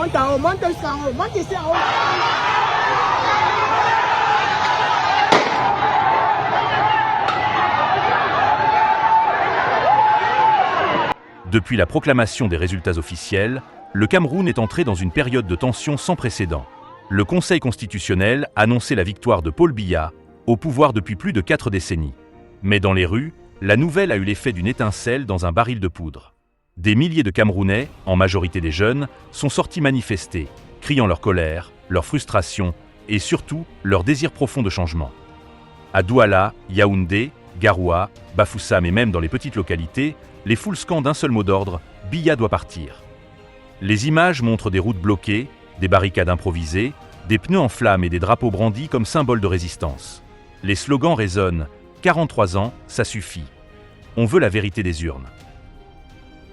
monte en haut, monte jusqu'en haut, monte ici en haut. Depuis la proclamation des résultats officiels, le Cameroun est entré dans une période de tension sans précédent. Le Conseil constitutionnel annonçait la victoire de Paul Biya, au pouvoir depuis plus de 4 décennies. Mais dans les rues, la nouvelle a eu l'effet d'une étincelle dans un baril de poudre. Des milliers de Camerounais, en majorité des jeunes, sont sortis manifester, criant leur colère, leur frustration et surtout leur désir profond de changement. À Douala, Yaoundé, Garoua, Bafoussam et même dans les petites localités, les foules scandent d'un seul mot d'ordre, Biya doit partir. Les images montrent des routes bloquées, des barricades improvisées, des pneus en flammes et des drapeaux brandis comme symbole de résistance. Les slogans résonnent « 43 ans, ça suffit ». On veut la vérité des urnes.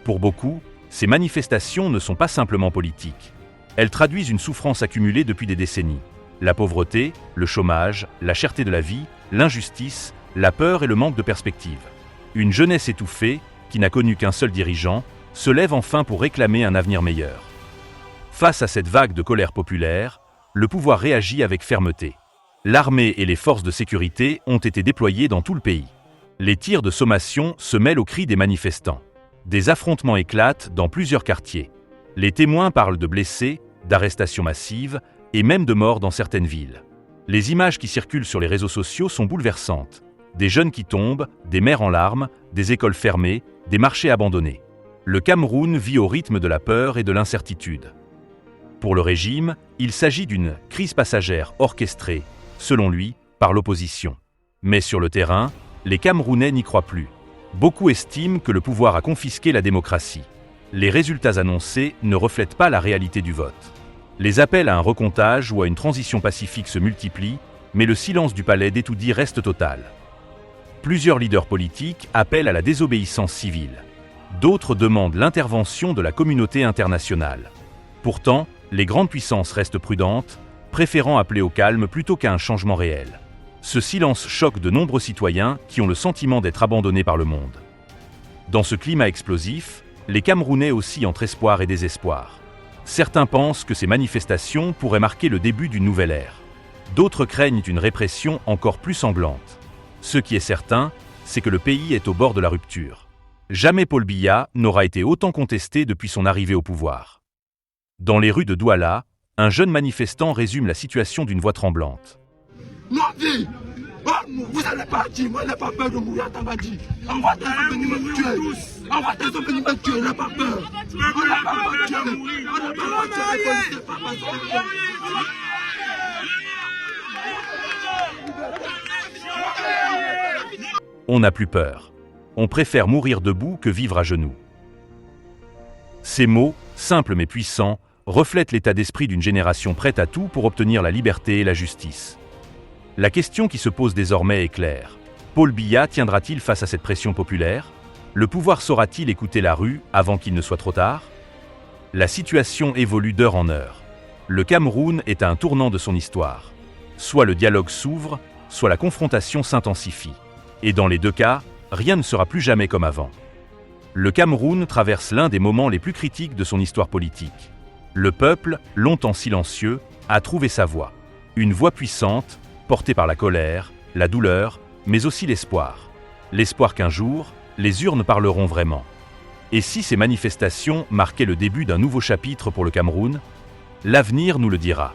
Pour beaucoup, ces manifestations ne sont pas simplement politiques. Elles traduisent une souffrance accumulée depuis des décennies. La pauvreté, le chômage, la cherté de la vie, l'injustice, la peur et le manque de perspective. Une jeunesse étouffée, qui n'a connu qu'un seul dirigeant, se lève enfin pour réclamer un avenir meilleur. Face à cette vague de colère populaire, le pouvoir réagit avec fermeté. L'armée et les forces de sécurité ont été déployées dans tout le pays. Les tirs de sommation se mêlent aux cris des manifestants. Des affrontements éclatent dans plusieurs quartiers. Les témoins parlent de blessés, d'arrestations massives et même de morts dans certaines villes. Les images qui circulent sur les réseaux sociaux sont bouleversantes. Des jeunes qui tombent, des mères en larmes, des écoles fermées, des marchés abandonnés. Le Cameroun vit au rythme de la peur et de l'incertitude. Pour le régime, il s'agit d'une crise passagère orchestrée, selon lui, par l'opposition. Mais sur le terrain, les Camerounais n'y croient plus. Beaucoup estiment que le pouvoir a confisqué la démocratie. Les résultats annoncés ne reflètent pas la réalité du vote. Les appels à un recomptage ou à une transition pacifique se multiplient, mais le silence du palais d'Etoudi reste total. Plusieurs leaders politiques appellent à la désobéissance civile. D'autres demandent l'intervention de la communauté internationale. Pourtant, les grandes puissances restent prudentes, préférant appeler au calme plutôt qu'à un changement réel. Ce silence choque de nombreux citoyens qui ont le sentiment d'être abandonnés par le monde. Dans ce climat explosif, les Camerounais oscillent entre espoir et désespoir. Certains pensent que ces manifestations pourraient marquer le début d'une nouvelle ère. D'autres craignent une répression encore plus sanglante. Ce qui est certain, c'est que le pays est au bord de la rupture. Jamais Paul Biya n'aura été autant contesté depuis son arrivée au pouvoir. Dans les rues de Douala, un jeune manifestant résume la situation d'une voix tremblante. Non, vie! Vous allez partir, moi, je n'ai pas peur de mourir à Tabadji. On va venir me tuer. On va venir me tuer, on n'a pas peur. On n'a pas peur de tuer. On n'a pas peur de tuer. On n'a plus peur. On préfère mourir debout que vivre à genoux. Ces mots, simples mais puissants, reflètent l'état d'esprit d'une génération prête à tout pour obtenir la liberté et la justice. La question qui se pose désormais est claire. Paul Biya tiendra-t-il face à cette pression populaire? Le pouvoir saura-t-il écouter la rue avant qu'il ne soit trop tard? La situation évolue d'heure en heure. Le Cameroun est à un tournant de son histoire. Soit le dialogue s'ouvre, soit la confrontation s'intensifie. Et dans les deux cas, rien ne sera plus jamais comme avant. Le Cameroun traverse l'un des moments les plus critiques de son histoire politique. Le peuple, longtemps silencieux, a trouvé sa voix. Une voix puissante, portée par la colère, la douleur, mais aussi l'espoir. L'espoir qu'un jour, les urnes parleront vraiment. Et si ces manifestations marquaient le début d'un nouveau chapitre pour le Cameroun, l'avenir nous le dira.